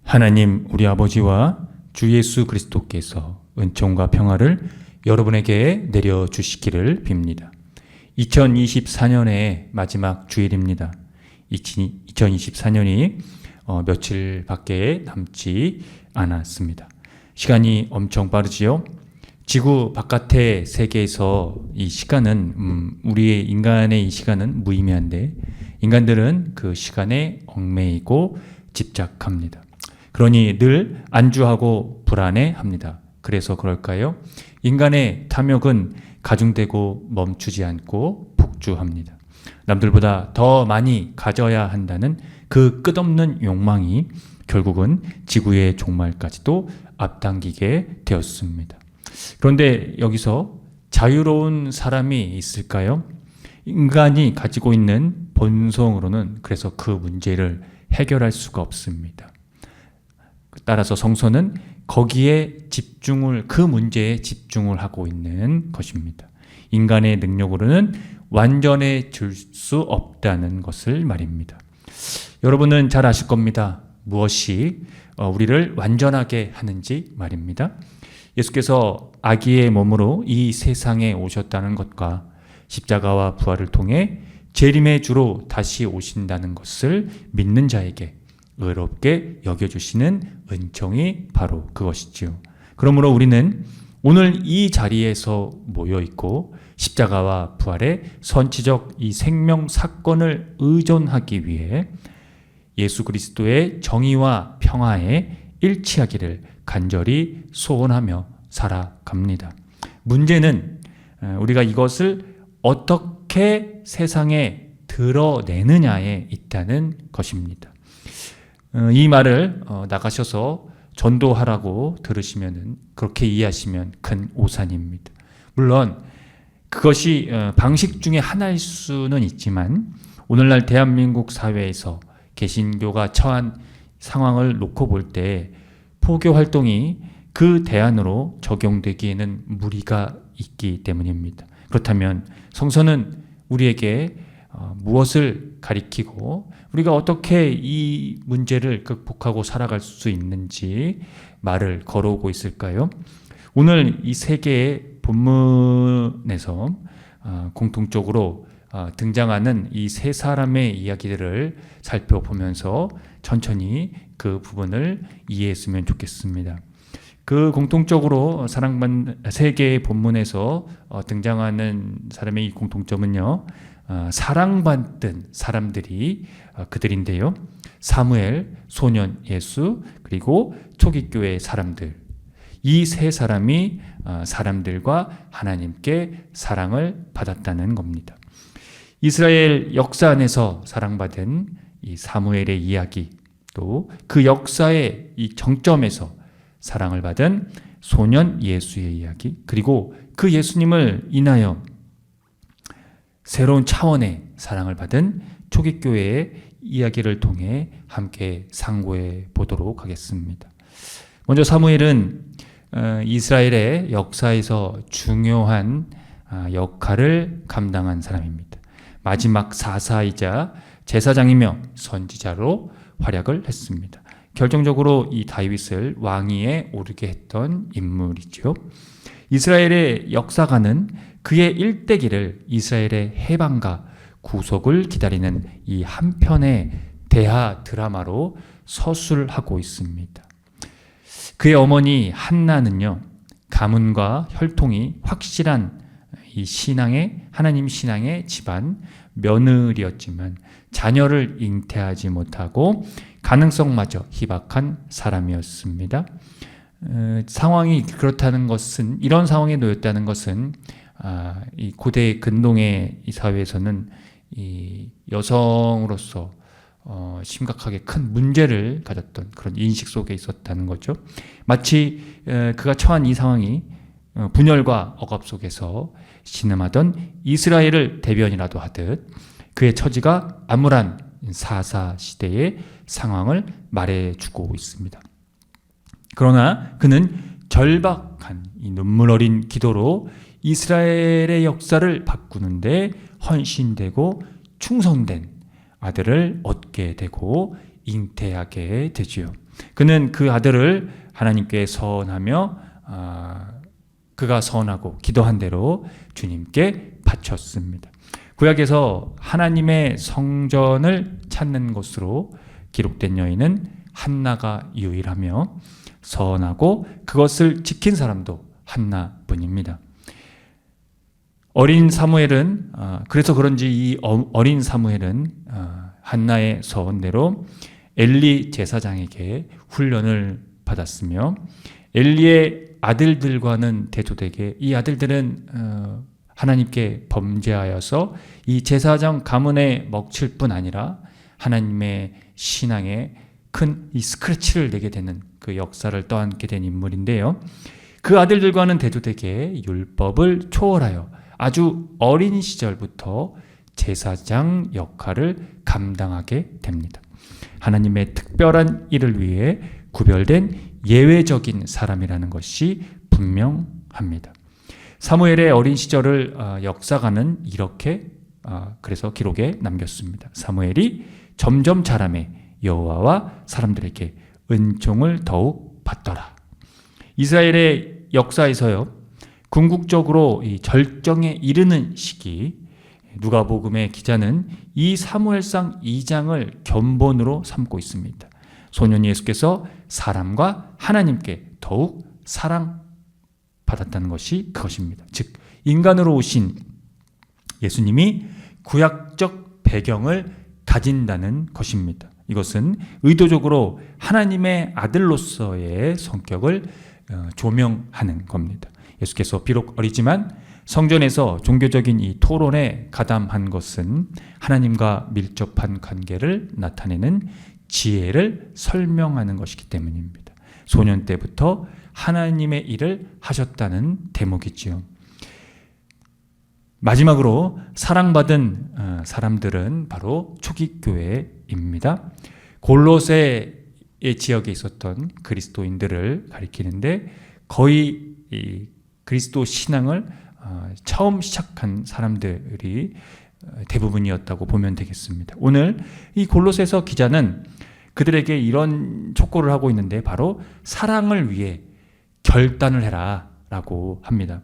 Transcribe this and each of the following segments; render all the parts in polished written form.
하나님 우리 아버지와 주 예수 그리스도께서 은총과 평화를 여러분에게 내려주시기를 빕니다. 2024년의 마지막 주일입니다. 2024년이 며칠밖에 남지 않았습니다. 시간이 엄청 빠르지요? 지구 바깥의 세계에서 이 시간은 우리의 인간의 이 시간은 무의미한데 인간들은 그 시간에 얽매이고 집착합니다. 그러니 늘 안주하고 불안해합니다. 그래서 그럴까요? 인간의 탐욕은 가중되고 멈추지 않고 폭주합니다. 남들보다 더 많이 가져야 한다는 그 끝없는 욕망이 결국은 지구의 종말까지도 앞당기게 되었습니다. 그런데 여기서 자유로운 사람이 있을까요? 인간이 가지고 있는 본성으로는 그래서 그 문제를 해결할 수가 없습니다. 따라서 성서는 거기에 그 문제에 집중을 하고 있는 것입니다. 인간의 능력으로는 완전해질 수 없다는 것을 말입니다. 여러분은 잘 아실 겁니다. 무엇이 우리를 완전하게 하는지 말입니다. 예수께서 아기의 몸으로 이 세상에 오셨다는 것과 십자가와 부활을 통해 재림의 주로 다시 오신다는 것을 믿는 자에게 의롭게 여겨주시는 은총이 바로 그것이지요. 그러므로 우리는 오늘 이 자리에서 모여있고 십자가와 부활의 선지적 이 생명 사건을 의존하기 위해 예수 그리스도의 정의와 평화에 일치하기를 간절히 소원하며 살아갑니다. 문제는 우리가 이것을 어떻게 세상에 드러내느냐에 있다는 것입니다. 이 말을 나가셔서 전도하라고 들으시면 그렇게 이해하시면 큰 오산입니다. 물론 그것이 방식 중에 하나일 수는 있지만 오늘날 대한민국 사회에서 개신교가 처한 상황을 놓고 볼 때 포교 활동이 그 대안으로 적용되기에는 무리가 있기 때문입니다. 그렇다면 성서는 우리에게 무엇을 가리키고 우리가 어떻게 이 문제를 극복하고 살아갈 수 있는지 말을 걸어오고 있을까요? 오늘 이 세 개의 본문에서 공통적으로 등장하는 이 세 사람의 이야기들을 살펴보면서 천천히 그 부분을 이해했으면 좋겠습니다. 그 공통적으로 사랑받는 세 개의 본문에서 등장하는 사람의 이 공통점은요, 사랑받던 사람들이 그들인데요. 사무엘, 소년 예수, 그리고 초기교회 사람들. 이 세 사람이 사람들과 하나님께 사랑을 받았다는 겁니다. 이스라엘 역사 안에서 사랑받은 이 사무엘의 이야기, 또 그 역사의 이 정점에서 사랑을 받은 소년 예수의 이야기, 그리고 그 예수님을 인하여 새로운 차원의 사랑을 받은 초기교회의 이야기를 통해 함께 상고해 보도록 하겠습니다. 먼저 사무엘은 이스라엘의 역사에서 중요한 역할을 감당한 사람입니다. 마지막 사사이자 제사장이며 선지자로 활약을 했습니다. 결정적으로 이 다윗을 왕위에 오르게 했던 인물이죠. 이스라엘의 역사가는 그의 일대기를 이스라엘의 해방과 구속을 기다리는 이 한 편의 대하 드라마로 서술하고 있습니다. 그의 어머니 한나는요, 가문과 혈통이 확실한 이 하나님 신앙의 집안 며느리였지만 자녀를 잉태하지 못하고 가능성마저 희박한 사람이었습니다. 상황이 그렇다는 것은, 이런 상황에 놓였다는 것은 이 고대 근동의 이 사회에서는 이 여성으로서 심각하게 큰 문제를 가졌던 그런 인식 속에 있었다는 거죠. 마치 그가 처한 이 상황이 분열과 억압 속에서 신음하던 이스라엘을 대변이라도 하듯 그의 처지가 암울한 사사 시대의 상황을 말해주고 있습니다. 그러나 그는 절박한 이 눈물 어린 기도로 이스라엘의 역사를 바꾸는데 헌신되고 충성된 아들을 얻게 되고 잉태하게 되지요. 그는 그 아들을 하나님께 서원하며 그가 서원하고 기도한 대로 주님께 바쳤습니다. 구약에서 하나님의 성전을 찾는 것으로 기록된 여인은 한나가 유일하며 서원하고 그것을 지킨 사람도 한나뿐입니다. 어린 사무엘은 그래서 그런지 이 어린 사무엘은 한나의 서원대로 엘리 제사장에게 훈련을 받았으며 엘리의 아들들과는 대조되게 이 아들들은 하나님께 범죄하여서 이 제사장 가문에 먹칠 뿐 아니라 하나님의 신앙에 큰 이 스크래치를 내게 되는 그 역사를 떠안게 된 인물인데요. 그 아들들과는 대조되게 율법을 초월하여 아주 어린 시절부터 제사장 역할을 감당하게 됩니다. 하나님의 특별한 일을 위해 구별된 예외적인 사람이라는 것이 분명합니다. 사무엘의 어린 시절을 역사가는 이렇게 그래서 기록에 남겼습니다. 사무엘이 점점 자라매 여호와와 사람들에게 은총을 더욱 받더라. 이스라엘의 역사에서요, 궁극적으로 이 절정에 이르는 시기, 누가복음의 기자는 이 사무엘상 2장을 견본으로 삼고 있습니다. 소년 예수께서 사람과 하나님께 더욱 사랑받았다는 것이 그것입니다. 즉 인간으로 오신 예수님이 구약적 배경을 가진다는 것입니다. 이것은 의도적으로 하나님의 아들로서의 성격을 조명하는 겁니다. 예수께서 비록 어리지만 성전에서 종교적인 이 토론에 가담한 것은 하나님과 밀접한 관계를 나타내는 지혜를 설명하는 것이기 때문입니다. 소년 때부터 하나님의 일을 하셨다는 대목이지요. 마지막으로 사랑받은 사람들은 바로 초기 교회입니다. 골로새의 지역에 있었던 그리스도인들을 가리키는데 거의 이 그리스도 신앙을 처음 시작한 사람들이 대부분이었다고 보면 되겠습니다. 오늘 이 골로새서 기자는 그들에게 이런 촉구를 하고 있는데 바로 사랑을 위해 결단을 해라 라고 합니다.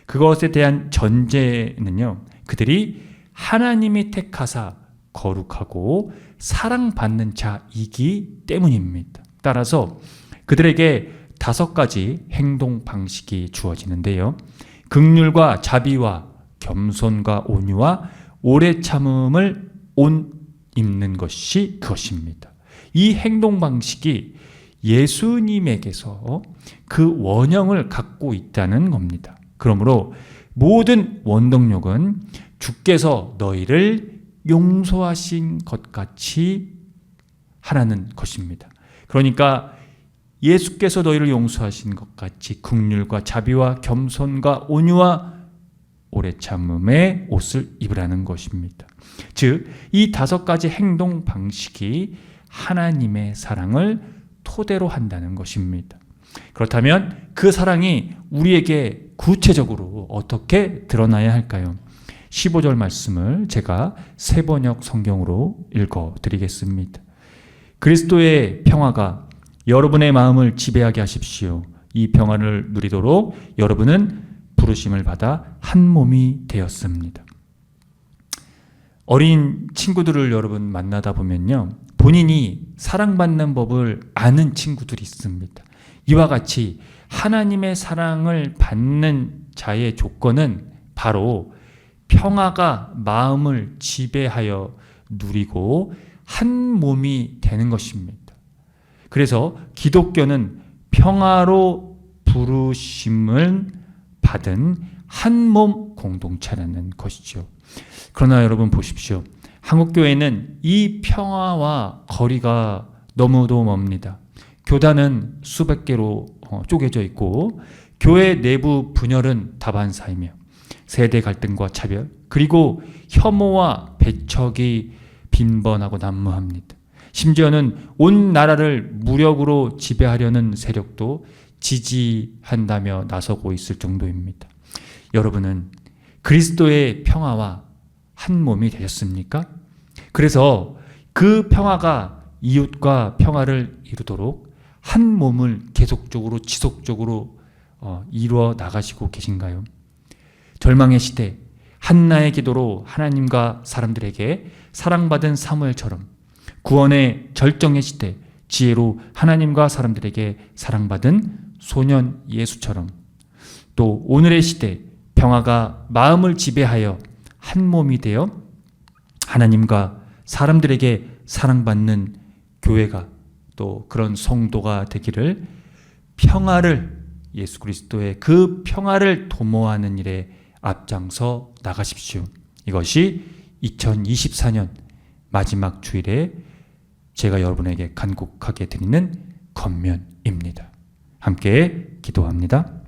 그것에 대한 전제는요, 그들이 하나님이 택하사 거룩하고 사랑받는 자이기 때문입니다. 따라서 그들에게 5가지 행동 방식이 주어지는데요. 긍휼과 자비와 겸손과 온유와 오래 참음을 옷 입는 것이 그것입니다. 이 행동 방식이 예수님에게서 그 원형을 갖고 있다는 겁니다. 그러므로 모든 원동력은 주께서 너희를 용서하신 것 같이 하라는 것입니다. 그러니까 예수께서 너희를 용서하신 것 같이 긍휼과 자비와 겸손과 온유와 오래 참음의 옷을 입으라는 것입니다. 즉, 이 5가지 행동 방식이 하나님의 사랑을 토대로 한다는 것입니다. 그렇다면 그 사랑이 우리에게 구체적으로 어떻게 드러나야 할까요? 15절 말씀을 제가 세번역 성경으로 읽어드리겠습니다. 그리스도의 평화가 여러분의 마음을 지배하게 하십시오. 이 평화를 누리도록 여러분은 부르심을 받아 한 몸이 되었습니다. 어린 친구들을 여러분 만나다 보면요, 본인이 사랑받는 법을 아는 친구들이 있습니다. 이와 같이 하나님의 사랑을 받는 자의 조건은 바로 평화가 마음을 지배하여 누리고 한 몸이 되는 것입니다. 그래서 기독교는 평화로 부르심을 받은 한 몸 공동체라는 것이죠. 그러나 여러분 보십시오. 한국교회는 이 평화와 거리가 너무도 멉니다. 교단은 수백 개로 쪼개져 있고 교회 내부 분열은 다반사이며 세대 갈등과 차별 그리고 혐오와 배척이 빈번하고 난무합니다. 심지어는 온 나라를 무력으로 지배하려는 세력도 지지한다며 나서고 있을 정도입니다. 여러분은 그리스도의 평화와 한 몸이 되셨습니까? 그래서 그 평화가 이웃과 평화를 이루도록 한 몸을 계속적으로 지속적으로 이루어 나가시고 계신가요? 절망의 시대, 한나의 기도로 하나님과 사람들에게 사랑받은 사무엘처럼, 구원의 절정의 시대, 지혜로 하나님과 사람들에게 사랑받은 소년 예수처럼, 또 오늘의 시대, 평화가 마음을 지배하여 한 몸이 되어 하나님과 사람들에게 사랑받는 교회가, 또 그런 성도가 되기를, 평화를, 예수 그리스도의 그 평화를 도모하는 일에 앞장서 나가십시오. 이것이 2024년 마지막 주일에 제가 여러분에게 간곡하게 드리는 권면입니다. 함께 기도합니다.